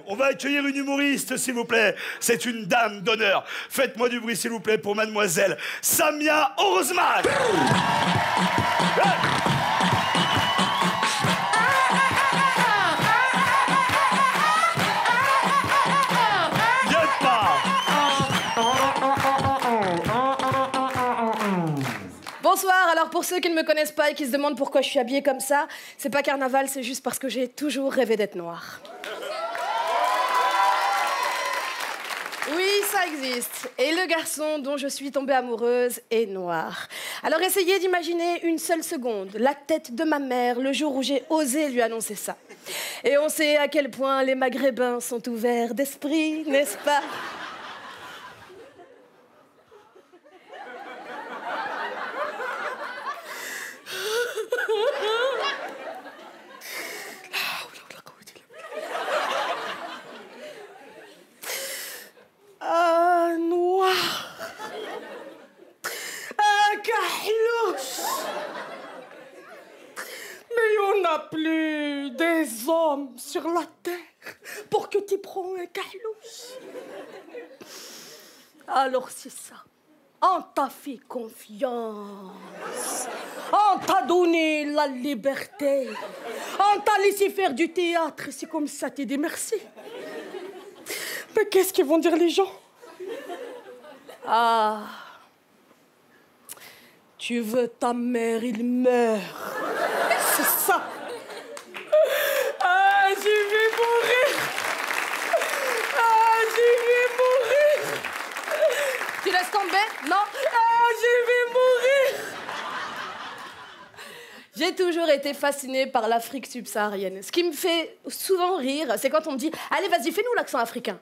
On va accueillir une humoriste, s'il vous plaît. C'est une dame d'honneur. Faites-moi du bruit, s'il vous plaît, pour mademoiselle Samia Orozman. Bonsoir, alors pour ceux qui ne me connaissent pas et qui se demandent pourquoi je suis habillée comme ça, c'est pas carnaval, c'est juste parce que j'ai toujours rêvé d'être noire. Oui, ça existe. Et le garçon dont je suis tombée amoureuse est noir. Alors essayez d'imaginer une seule seconde la tête de ma mère le jour où j'ai osé lui annoncer ça. Et on sait à quel point les Maghrébins sont ouverts d'esprit, n'est-ce pas ? Noir. Kahlouche. Mais on n'a plus des hommes sur la terre pour que tu prends un kahlouche. Alors c'est ça. On t'a fait confiance. On t'a donné la liberté. On t'a laissé faire du théâtre. C'est comme ça, t'es dit merci. Mais qu'est-ce qu'ils vont dire les gens? Ah, tu veux ta mère, il meurt. C'est ça. Ah, je vais mourir. Ah, je vais mourir. Tu laisses tomber? Non. Ah, je vais mourir. J'ai toujours été fascinée par l'Afrique subsaharienne. Ce qui me fait souvent rire, c'est quand on me dit « Allez, vas-y, fais-nous l'accent africain ».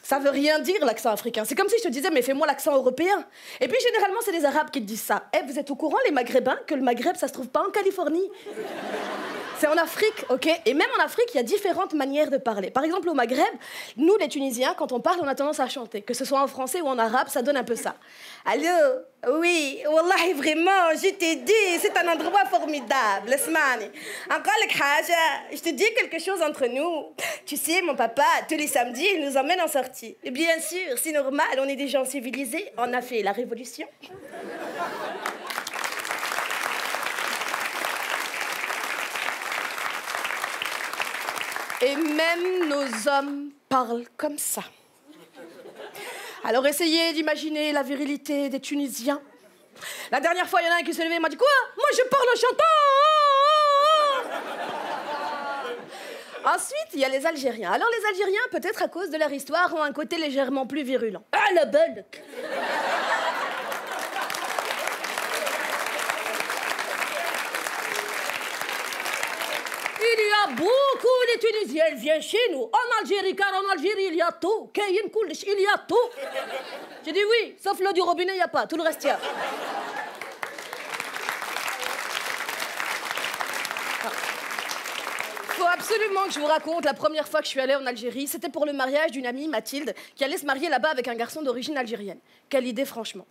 Ça veut rien dire, l'accent africain. C'est comme si je te disais, mais fais-moi l'accent européen. Et puis, généralement, c'est les Arabes qui te disent ça. Eh, vous êtes au courant, les Maghrébins, que le Maghreb, ça se trouve pas en Californie? C'est en Afrique, ok? Et même en Afrique, il y a différentes manières de parler. Par exemple, au Maghreb, nous, les Tunisiens, quand on parle, on a tendance à chanter. Que ce soit en français ou en arabe, ça donne un peu ça. Allô? Oui, wallahi, vraiment, je t'ai dit, c'est un endroit formidable. Smani. Encore le khaja, je te dis quelque chose entre nous. Tu sais, mon papa, tous les samedis, il nous emmène en sortie. Et bien sûr, c'est normal, on est des gens civilisés. On a fait la révolution. Et même nos hommes parlent comme ça. Alors essayez d'imaginer la virilité des Tunisiens. La dernière fois, il y en a un qui s'est levé et m'a dit « Quoi? Moi, je parle en chantant !» Ensuite, il y a les Algériens. Alors les Algériens, peut-être à cause de leur histoire, ont un côté légèrement plus virulent. Ah, la belle! Il y a beaucoup de Tunisiens, ils viennent chez nous, en Algérie, car en Algérie, il y a tout. Il y a tout. J'ai dit oui, sauf l'eau du robinet, il n'y a pas. Tout le reste, il y a. Il faut absolument que je vous raconte la première fois que je suis allée en Algérie. C'était pour le mariage d'une amie, Mathilde, qui allait se marier là-bas avec un garçon d'origine algérienne. Quelle idée, franchement.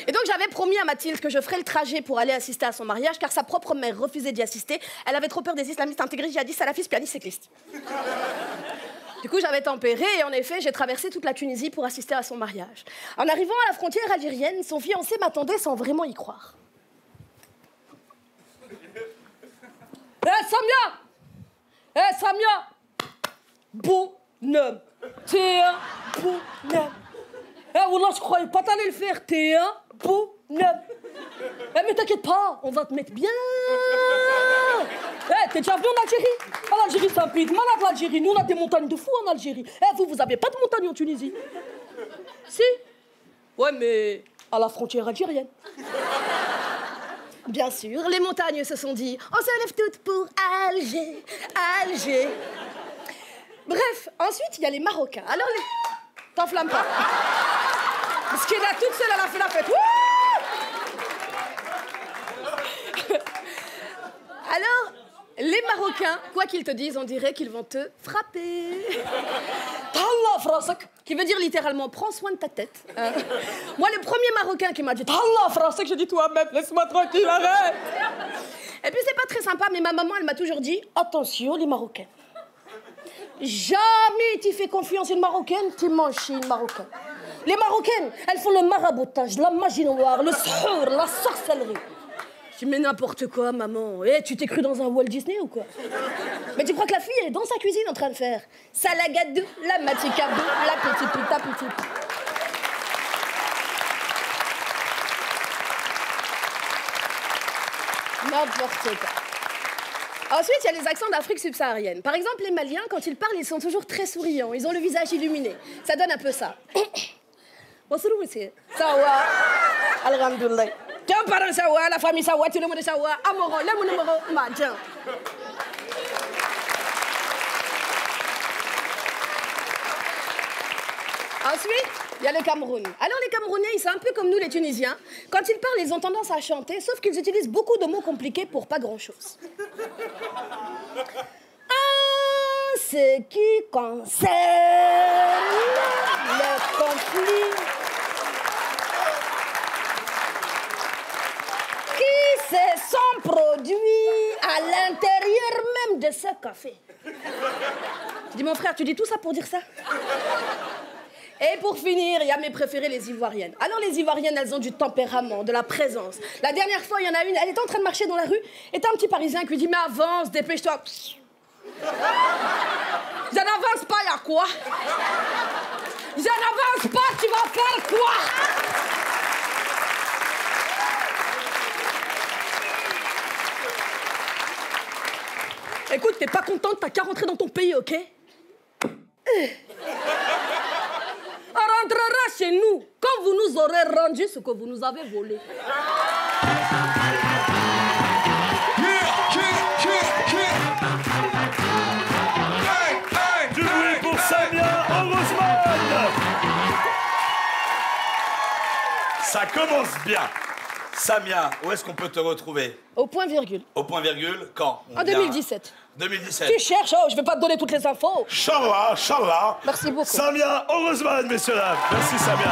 Et donc j'avais promis à Mathilde que je ferais le trajet pour aller assister à son mariage, car sa propre mère refusait d'y assister. Elle avait trop peur des islamistes intégristes, djihadistes, salafistes, pianistes, cyclistes. Du coup, j'avais tempéré et en effet, j'ai traversé toute la Tunisie pour assister à son mariage. En arrivant à la frontière algérienne, son fiancé m'attendait sans vraiment y croire. Samia! Samia! Bonhomme! T'es un bonhomme! Wallah, je croyais pas t'allais le faire, t'es un bonhomme! Mais t'inquiète pas, on va te mettre bien! T'es déjà venu en Algérie? En Algérie, c'est un pays de malade, l'Algérie. Nous, on a des montagnes de fous en Algérie. Vous avez pas de montagnes en Tunisie? Si? Ouais, mais à la frontière algérienne. Bien sûr, les montagnes se sont dit « On se lève toutes pour Alger, Alger ». Bref, ensuite, il y a les Marocains. Alors, les... T'enflamme pas. Parce qu'elle a toute seule, elle a fait la fête. Alors, les Marocains, quoi qu'ils te disent, on dirait qu'ils vont te frapper. Tallah frasak, qui veut dire littéralement prends soin de ta tête. Moi, le premier Marocain qui m'a dit Tallah frasak, j'ai dit toi-même, laisse-moi tranquille, arrête. Et puis c'est pas très sympa, mais ma maman, elle m'a toujours dit attention les Marocains. Jamais tu fais confiance à une Marocaine, tu manges chez une Marocaine. Les Marocaines, elles font le maraboutage, la magie noire, le suhr, la sorcellerie. Tu mets n'importe quoi, maman. Eh, tu t'es cru dans un Walt Disney ou quoi? Mais tu crois que la fille, elle est dans sa cuisine en train de faire salagadou, la maticabou, la petit pita petit. N'importe quoi. Ensuite, il y a les accents d'Afrique subsaharienne. Par exemple, les Maliens, quand ils parlent, ils sont toujours très souriants. Ils ont le visage illuminé. Ça donne un peu ça. Bonjour, monsieur. Sawa. Alhamdulillah. Tiens, parents Sawa, la famille Sawa, tout le monde Sawa. Amoro, le numéro, tiens. Ensuite, il y a le Cameroun. Alors les Camerounais, ils sont un peu comme nous les Tunisiens. Quand ils parlent, ils ont tendance à chanter, sauf qu'ils utilisent beaucoup de mots compliqués pour pas grand-chose. En ce qui concerne le conflit qui se sont produits à l'intérieur même de ce café. Je dis, mon frère, tu dis tout ça pour dire ça? Et pour finir, il y a mes préférées, les Ivoiriennes. Alors les Ivoiriennes, elles ont du tempérament, de la présence. La dernière fois, il y en a une, elle était en train de marcher dans la rue, et t'as un petit Parisien qui lui dit, mais avance, dépêche-toi. Je n'avance pas, y'a quoi? Je n'avance pas, tu vas faire quoi? Écoute, t'es pas contente, t'as qu'à rentrer dans ton pays, ok? On rentrera chez nous quand vous nous aurez rendu ce que vous nous avez volé. Du bruit pour Samia Orosman. Ça commence bien. Samia, où est-ce qu'on peut te retrouver? Au point virgule. Au point virgule, quand? En 2017. 2017. Tu cherches, oh, je vais pas te donner toutes les infos. Inch'Allah, Inch'Allah. Merci beaucoup. Samia Orosman, messieurs dames. Merci Samia.